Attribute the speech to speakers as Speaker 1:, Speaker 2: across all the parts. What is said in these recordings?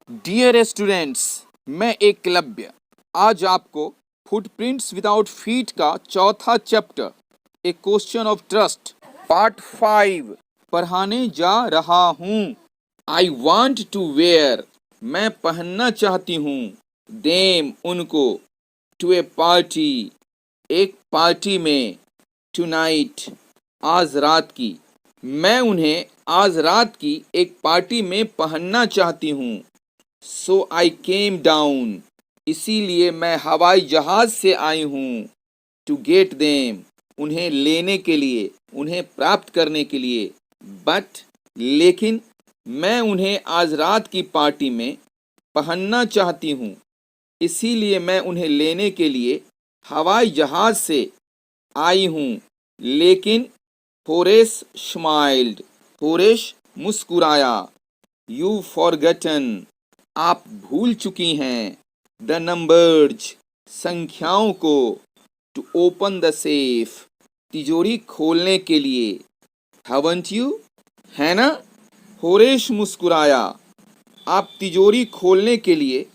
Speaker 1: Dear students, मैं एकलव्य आज आपको फुटप्रिंट्स विदाउट फीट का चौथा chapter A question of trust part 5 पढ़ाने जा रहा हूँ। आई वांट टू वेयर, मैं पहनना चाहती हूँ, देम उनको, टू ए पार्टी, एक पार्टी में, टुनाइट, आज रात की, मैं उन्हें आज रात की एक पार्टी में पहनना चाहती हूँ। सो आई केम डाउन, इसीलिए मैं हवाई जहाज से आई हूँ। टू गेट देम, उन्हें लेने के लिए, उन्हें प्राप्त करने के लिए। बट, लेकिन मैं उन्हें आज रात की पार्टी में पहनना चाहती हूँ, इसीलिए मैं उन्हें लेने के लिए हवाई जहाज से आई हूँ। लेकिन होरेस स्माइल्ड, होरेश मुस्कुराया। यू फॉरगटन, आप भूल चुकी हैं, द नंबर्स, संख्याओं को, टू ओपन द सेफ, तिजोरी खोलने के लिए। हैवंट यू, है ना? होरेश मुस्कुराया। आप तिजोरी खोलने के लिए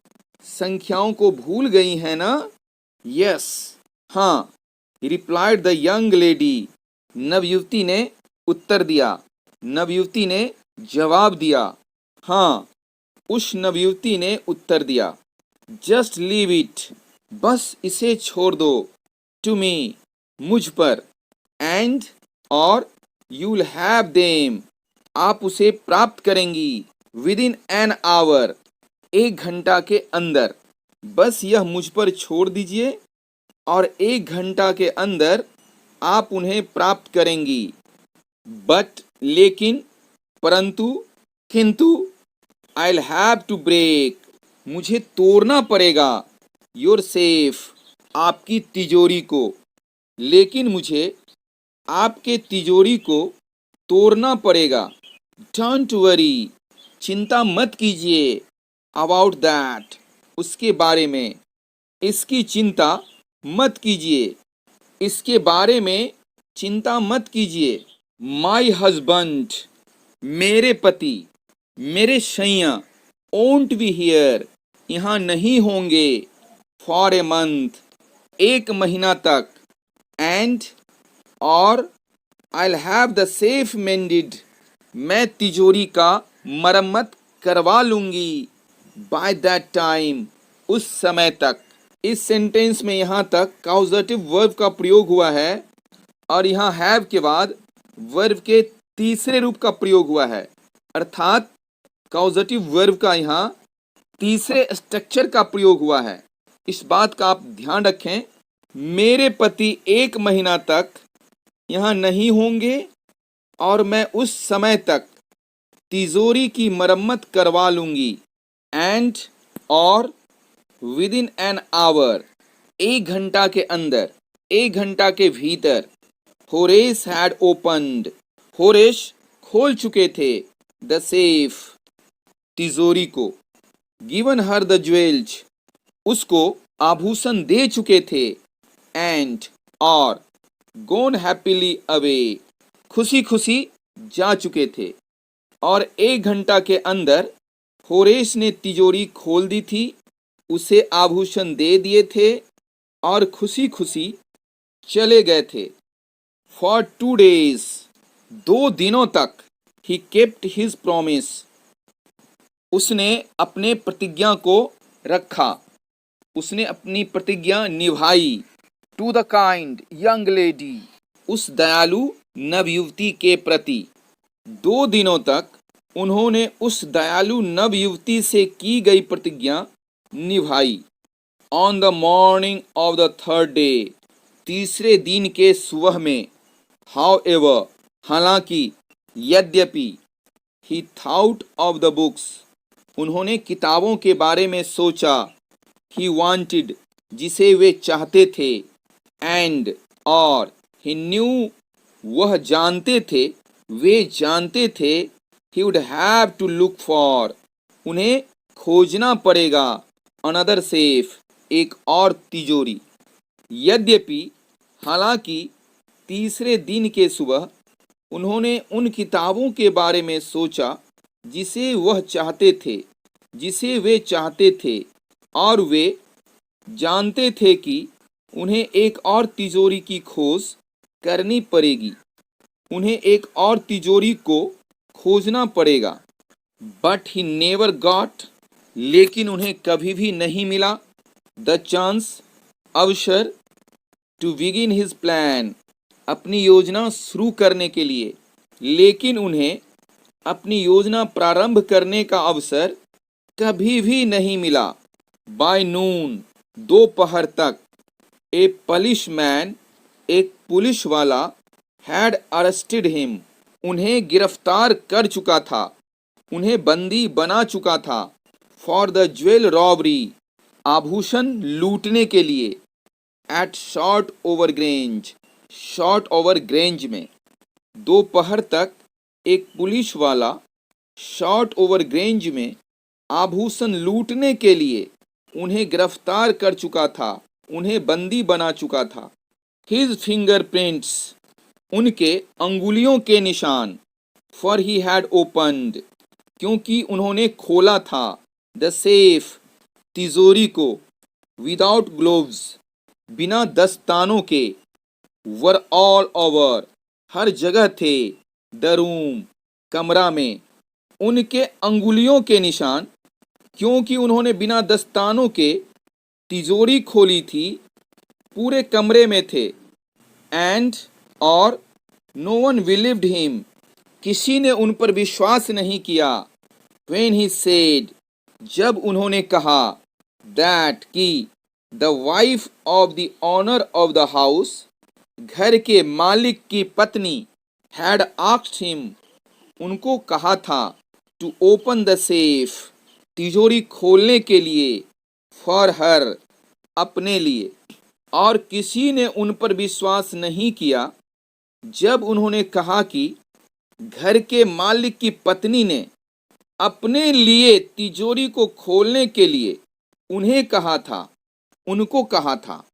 Speaker 1: संख्याओं को भूल गई हैं ना? यस, हाँ, रिप्लाइड द यंग लेडी, नवयुवती ने उत्तर दिया, नवयुवती ने जवाब दिया। हाँ, उस नवयुवती ने उत्तर दिया। जस्ट लीव इट, बस इसे छोड़ दो, टू मी, मुझ पर, एंड, और, यूल हैव देम, आप उसे प्राप्त करेंगी, विद इन एन आवर, एक घंटा के अंदर। बस यह मुझ पर छोड़ दीजिए और एक घंटा के अंदर आप उन्हें प्राप्त करेंगी। बट, लेकिन, परंतु, किंतु, I'll have to break, मुझे तोड़ना पड़ेगा, योर सेफ, आपकी तिजोरी को। लेकिन मुझे आपके तिजोरी को तोड़ना पड़ेगा। डोंट वरी, चिंता मत कीजिए, अबाउट दैट, उसके बारे में, इसकी चिंता मत कीजिए, इसके बारे में चिंता मत कीजिए। माई हस्बैंड, मेरे पति, मेरे शैया, ओंट बी हियर, यहाँ नहीं होंगे, फॉर ए मंथ, एक महीना तक, एंड, और, आई हैव द सेफ मेंडेड, मैं तिजोरी का मरम्मत करवा लूंगी, बाय दैट टाइम, उस समय तक। इस सेंटेंस में यहाँ तक काउजेटिव वर्ब का प्रयोग हुआ है और यहाँ हैव के बाद वर्ब के तीसरे रूप का प्रयोग हुआ है, अर्थात काउजेटिव वर्ब का यहाँ तीसरे स्ट्रक्चर का प्रयोग हुआ है। इस बात का आप ध्यान रखें। मेरे पति एक महीना तक यहाँ नहीं होंगे और मैं उस समय तक तिजोरी की मरम्मत करवा लूंगी, एंड, और, विद इन एन आवर, एक घंटा के अंदर, एक घंटा के भीतर। होरेस हैड ओपन्ड, होरेश खोल चुके थे, द सेफ, तिजोरी को। गिवन हर द ज्वेल्स, उसको आभूषण दे चुके थे, एंड, और, गोन हैप्पीली अवे, खुशी खुशी जा चुके थे। और एक घंटा के अंदर होरेश ने तिजोरी खोल दी थी, उसे आभूषण दे दिए थे और खुशी खुशी चले गए थे। फॉर 2 days, 2 दिनों तक, ही केप्ट हिज प्रॉमिस, उसने अपने प्रतिज्ञा को रखा, उसने अपनी प्रतिज्ञा निभाई। To the kind young lady, उस दयालु नवयुवती के प्रति। 2 दिनों तक उन्होंने उस दयालु नवयुवती से की गई प्रतिज्ञा निभाई। On the morning of the 3rd day, तीसरे दिन के सुबह में, हाउ एवर, हालांकि, यद्यपि, ही थॉट ऑफ द बुक्स, उन्होंने किताबों के बारे में सोचा, ही वांटेड, जिसे वे चाहते थे, एंड, और, ही न्यू, वह जानते थे, वे जानते थे, he would have to look for, उन्हें खोजना पड़ेगा, अनदर सेफ, एक और तिजोरी। यद्यपि, हालांकि, तीसरे दिन के सुबह उन्होंने उन किताबों के बारे में सोचा जिसे वह चाहते थे, जिसे वे चाहते थे और वे जानते थे कि उन्हें एक और तिजोरी की खोज करनी पड़ेगी। उन्हें एक और तिजोरी को खोजना पड़ेगा। बट ही नेवर गॉट, लेकिन उन्हें कभी भी नहीं मिला द चांस, अवसर, टू बिगिन हिज प्लान, अपनी योजना शुरू करने के लिए। लेकिन उन्हें अपनी योजना प्रारंभ करने का अवसर कभी भी नहीं मिला। बाय नून, दोपहर तक, ए पुलिस मैन, एक पुलिस वाला, हैड अरेस्टेड हिम, उन्हें गिरफ्तार कर चुका था, उन्हें बंदी बना चुका था। फॉर द ज्वेल रॉबरी, आभूषण लूटने के लिए। At Short Over Grange, Short Over Grange में। दोपहर तक एक पुलिस वाला शॉर्ट ओवर ग्रेंज में आभूषण लूटने के लिए उन्हें गिरफ्तार कर चुका था, उन्हें बंदी बना चुका था। हिज फिंगरप्रिंट्स, उनके अंगुलियों के निशान। फॉर ही हैड ओपन्ड, क्योंकि उन्होंने खोला था। द सेफ, तिजोरी को। विदाउट ग्लोव्स, बिना दस्तानों के। वर ऑल ओवर, हर जगह थे। द रूम, कमरा में। उनके अंगुलियों के निशान, क्योंकि उन्होंने बिना दस्तानों के तिजोरी खोली थी, पूरे कमरे में थे। एंड, और नो वन बिलीव्ड हिम, किसी ने उन पर विश्वास नहीं किया। व्हेन ही सेड, जब उन्होंने कहा, दैट कि the wife of the honour of the house, घर के मालिक की पत्नी, हैड आस्क्ड हिम, उनको कहा था, टू ओपन द सेफ, तिजोरी खोलने के लिए। फॉर हर, अपने लिए। और किसी ने उन पर विश्वास नहीं किया जब उन्होंने कहा कि घर के मालिक की पत्नी ने अपने लिए तिजोरी को खोलने के लिए उन्हें कहा था, उनको कहा था।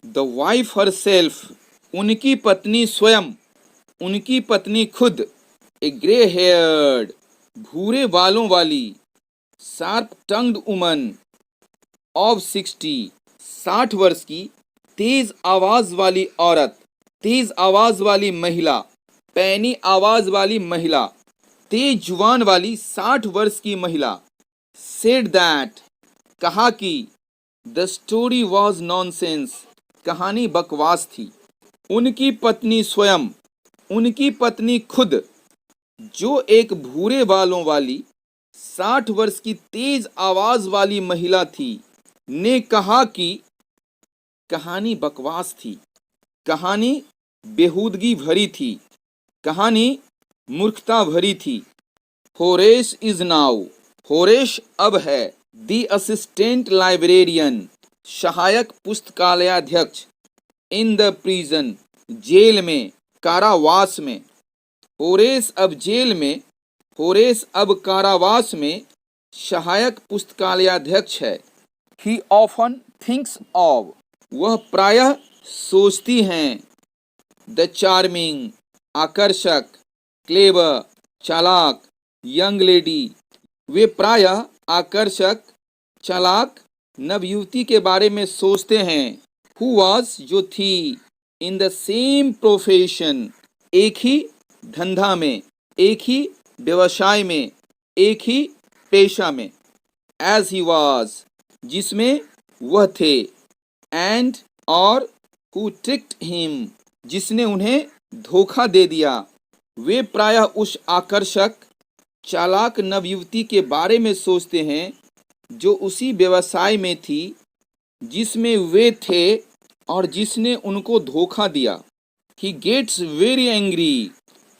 Speaker 1: द वाइफ हर सेल्फ, उनकी पत्नी स्वयं, उनकी पत्नी खुद। ए ग्रे हेयर्ड, भूरे बालों वाली। शार्प टंग्ड वुमन ऑफ 60, 60 वर्ष की तेज आवाज वाली औरत, तेज आवाज वाली महिला, पैनी आवाज वाली महिला, तेज जुबान वाली 60 वर्ष की महिला। सेड दैट, कहा कि द स्टोरी वॉज नॉनसेंस, कहानी बकवास थी। उनकी पत्नी स्वयं, उनकी पत्नी खुद, जो एक भूरे बालों वाली 60 वर्ष की तेज आवाज वाली महिला थी, ने कहा कि कहानी बकवास थी, कहानी बेहूदगी भरी थी, कहानी मूर्खता भरी थी। होरेश इज नाउ, होरेश अब है। दी असिस्टेंट लाइब्रेरियन, सहायक पुस्तकालयाध्यक्ष। इन द प्रिजन, जेल में, कारावास में। होरेश अब जेल में, होरेश अब कारावास में सहायक पुस्तकालयाध्यक्ष है। ही ऑफन थिंक्स ऑफ, वह प्रायः सोचती हैं। द चार्मिंग, आकर्षक। क्लेवर, चालाक। यंग लेडी, वे प्रायः आकर्षक, चालाक नवयुवती के बारे में सोचते हैं। हु वाज, जो थी। इन द सेम प्रोफेशन, एक ही धंधा में, एक ही व्यवसाय में, एक ही पेशा में। एज ही वाज, जिसमें वह थे। एंड, और हु ट्रिक्ड हिम, जिसने उन्हें धोखा दे दिया। वे प्रायः उस आकर्षक, चालाक नवयुवती के बारे में सोचते हैं जो उसी व्यवसाय में थी जिसमें वे थे और जिसने उनको धोखा दिया। ही गेट्स वेरी एंग्री,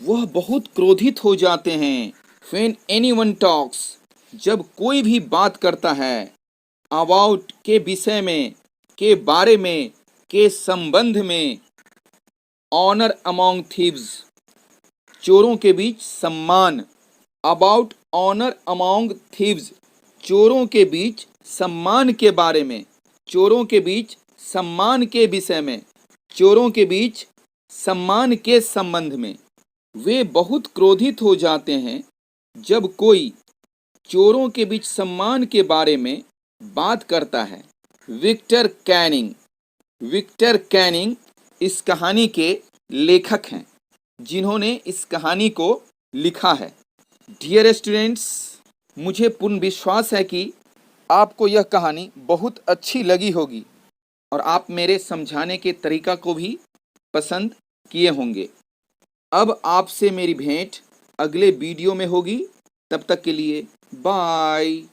Speaker 1: वह बहुत क्रोधित हो जाते हैं। व्हेन एनीवन टॉक्स, जब कोई भी बात करता है। अबाउट, के विषय में, के बारे में, के संबंध में। ऑनर अमॉन्ग थीव्स, चोरों के बीच सम्मान। अबाउट ऑनर अमॉन्ग थीव्स, चोरों के बीच सम्मान के बारे में, चोरों के बीच सम्मान के विषय में, चोरों के बीच सम्मान के संबंध में। वे बहुत क्रोधित हो जाते हैं जब कोई चोरों के बीच सम्मान के बारे में बात करता है। Victor Canning. विक्टर कैनिंग इस कहानी के लेखक हैं, जिन्होंने इस कहानी को लिखा है। डियर स्टूडेंट्स, मुझे पूर्ण विश्वास है कि आपको यह कहानी बहुत अच्छी लगी होगी और आप मेरे समझाने के तरीका को भी पसंद किए होंगे। अब आपसे मेरी भेंट अगले वीडियो में होगी। तब तक के लिए बाय।